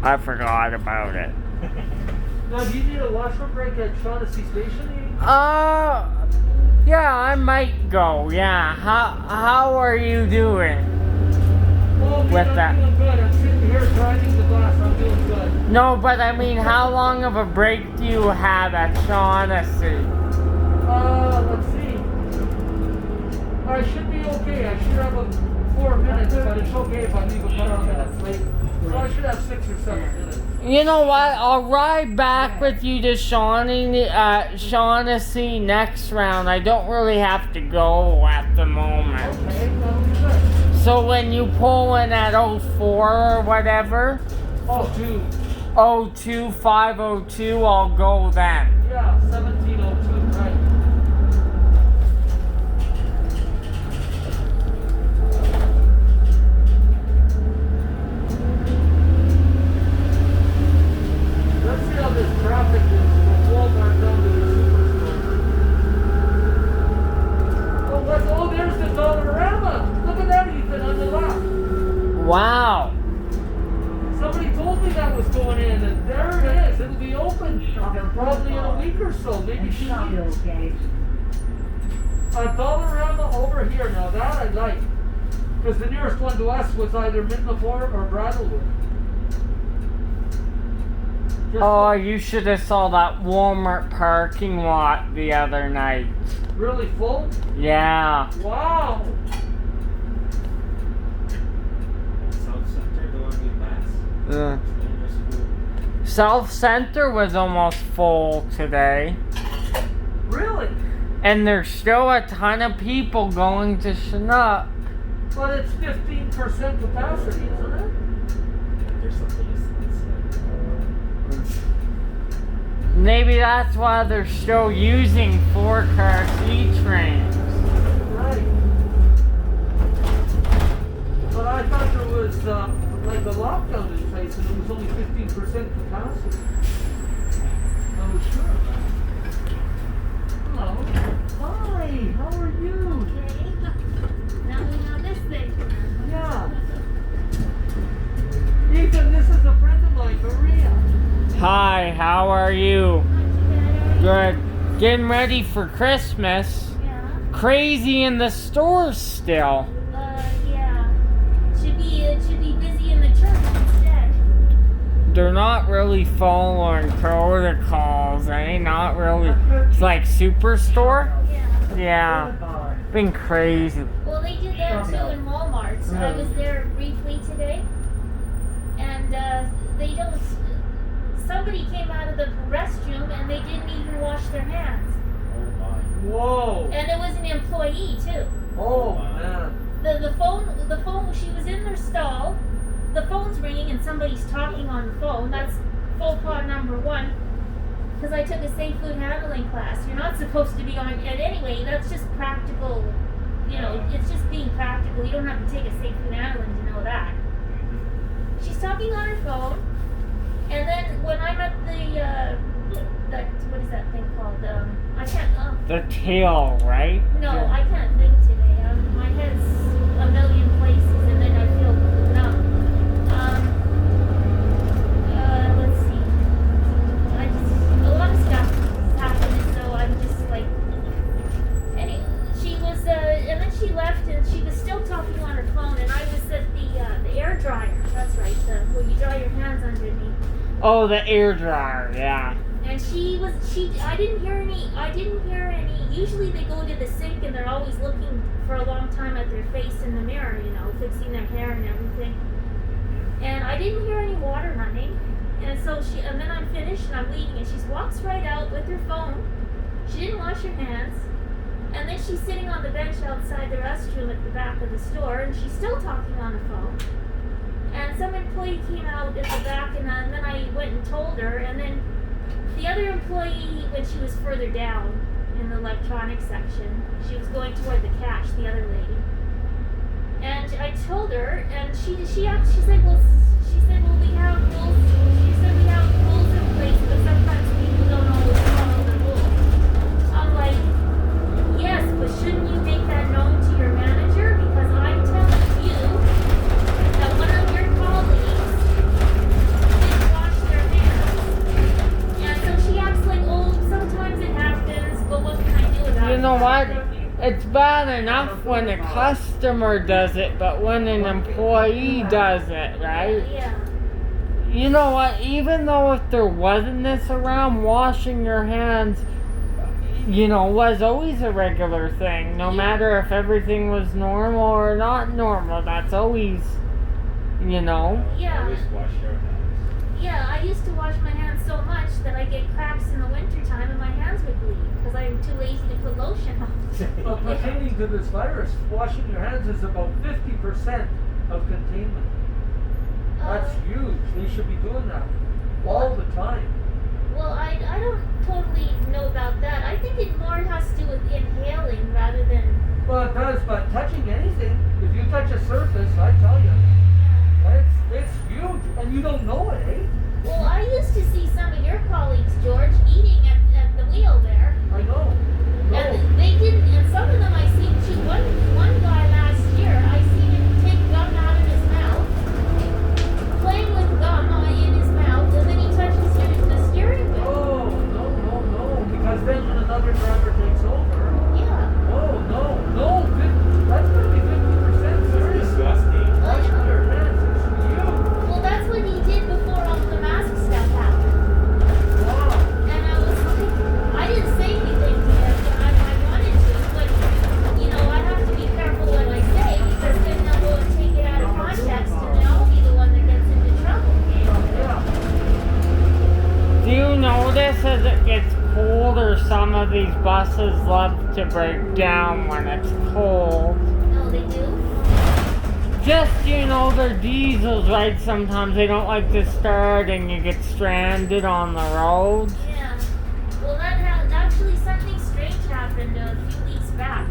I forgot about it. Now, do you need a washroom break at Shaughnessy Station? Yeah, I might go. Yeah. How are you doing? Well, with I'm that? doing good. I'm sitting here grinding the glass. I'm doing good. No, but I mean, how long of a break do you have at Shaughnessy? Let's see. I should be okay. I should have 4 minutes, but it's okay if I leave a couple of minutes late. So I should have 6 or 7 minutes. You know what? I'll ride back with you to Shaughnessy next round. I don't really have to go at the moment. Okay, that'll be good. So when you pull in at 04 or whatever, 02. 02, 502, I'll go then. Yeah, 1702, right. Let's see how this traffic is from Walmart down to the superstore. Oh, there's the Dollarama. Look at that, Ethan, on the left. Wow. Somebody told me that was going in, and there it is. It'll be open probably in a week or so, maybe 2 weeks. A Dollarama over here, now that I like. Because the nearest one to us was either Midnapore or Brattleboro. Oh, you should have saw that Walmart parking lot the other night. Really full? Yeah. Wow. South Center, the one we passed. South Center was almost full today. Really? And there's still a ton of people going to Chinook. But it's 15% capacity, isn't it? There's something Maybe that's why they're still using 4-car C trains. Right. But I thought there was like a lockdown in place and it was only 15% capacity. I was sure of that. Hello. Hi, how are you? Okay. Now we know this thing. Yeah. Ethan, this is a friend of mine, Maria. Hi, how are you? Not too bad, Good. Getting ready for Christmas. yeah. Crazy in the stores still. Yeah. It should be busy in the church instead. They're not really following protocols, eh? Not really. It's like Superstore? Yeah. Yeah. Been crazy. Well, they did that too in Walmart. So I was there briefly today, and they don't. Somebody came out of the restroom and they didn't even wash their hands. Oh my. Whoa. And it was an employee too. Oh, man. The phone. She was in their stall. The phone's ringing and somebody's talking on the phone. That's faux pas number 1. Because I took a safe food handling class. You're not supposed to be on. And anyway, that's just practical. You know, it's just being practical. You don't have to take a safe food handling to know that. She's talking on her phone. And then when I'm at what is that thing called? I can't. The tail, right? No, I can't think today. My head's a million places, and then I feel numb. Let's see. A lot of stuff is happening, so I'm just like. Anyway, she was, and then she left, and she was still talking on her phone, and I was at the air dryer. That's right, where you dry your hands underneath. Oh, the air dryer, yeah. And I didn't hear any, usually they go to the sink and they're always looking for a long time at their face in the mirror, you know, fixing their hair and everything. And I didn't hear any water running. And so and then I'm finished and I'm leaving and she walks right out with her phone. She didn't wash her hands. And then she's sitting on the bench outside the restroom at the back of the store and she's still talking on the phone. And some employee came out at the back and then I went and told her, and then the other employee, when she was further down in the electronics section, she was going toward the cash, the other lady. And I told her, and she said, well, we have rules. She said we have rules in place, but sometimes people don't always follow the rules. I'm like, yes, but shouldn't you make that known to your manager? Because I'm telling you that one of your colleagues did It's bad enough when a customer does it, but when an employee does it, right? Yeah. You know what? Even though if there wasn't this around, washing your hands, you know, was always a regular thing. No matter if everything was normal or not normal, that's always, you know. Yeah. Always wash your hands. Yeah, I used to wash my hands so much that I get cracks in the wintertime and my hands would bleed because I'm too lazy to put lotion on. Well, pertaining to this virus, washing your hands is about 50% of containment. That's huge. They should be doing that all the time. Well, I don't totally know about that. I think it more has to do with inhaling rather than. Well, it does, but touching anything, if you touch a surface, I tell you, it's huge, and you don't know it, eh? Well, I used to see some of your colleagues, George, eating at the wheel there. I know. No. And they didn't, and some of them I seen, one guy last year, I seen him take gum out of his mouth, playing with gum in his mouth, and then he touched the steering wheel. Oh, no, because then when another driver takes over, Yeah. oh, no, that's going to be 50%, It's sir. disgusting. Washing your hands is huge. Well, that's what he did before all the mask stuff happened. Wow. And I was like, I didn't say anything to him, but I wanted to, but, you know, I have to be careful what I say, because then they'll go and take it out of context, and then I'll be the one that gets into trouble. Yeah. Do you notice as it gets colder, some of these buses love to break down when it's cold? No, they do? Just, you know, they're diesels, right? Sometimes they don't like to start and you get stranded on the road. Yeah. Well, actually something strange happened a few weeks back.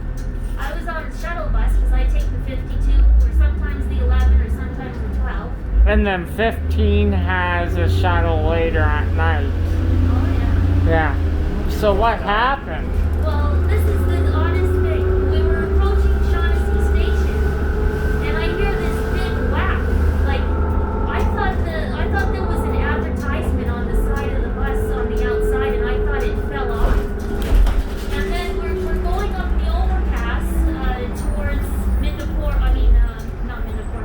I was on a shuttle bus, because I take the 52, or sometimes the 11, or sometimes the 12. And then 15 has a shuttle later at night. Oh, yeah. Yeah. So what happened? Well, this is the oddest thing. We were approaching Shaughnessy Station, and I hear this big whack. Like, I thought there was an advertisement on the side of the bus on the outside, and I thought it fell off. And then we're going up the overpass towards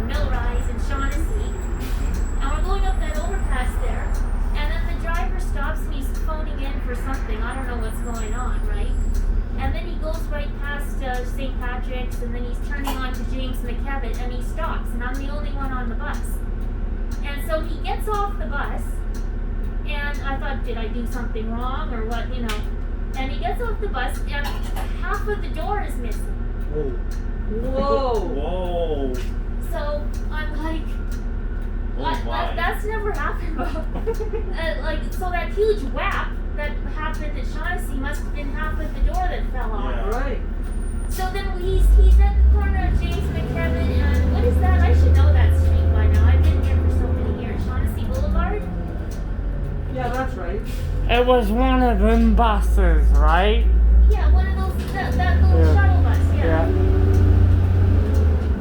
Millrise and Shaughnessy, and we're going up that overpass there. And then the driver stops and he's phoning in for something. I don't know what's going on, right? And then he goes right past St. Patrick's, and then he's turning on to James McKevitt, and he stops, and I'm the only one on the bus. And so he gets off the bus, and I thought, did I do something wrong or what, you know? And he gets off the bus, and half of the door is missing. Whoa. Whoa. So I'm like, that's never happened. So that huge whap that happened at Shaughnessy must have been half of the door that fell off. Yeah. Right. So then he's at the corner of James McKevitt, and what is that? I should know that street by now. I've been here for so many years. Shaughnessy Boulevard? Yeah, that's right. It was one of them buses, right? Yeah, one of those, that little shuttle bus, yeah.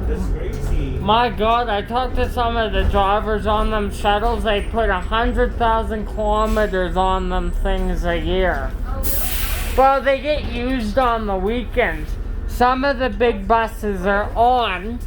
That's crazy. My God, I talked to some of the drivers on them shuttles. They put 100,000 kilometers on them things a year. Oh, really? Well, they get used on the weekends. Some of the big buses are on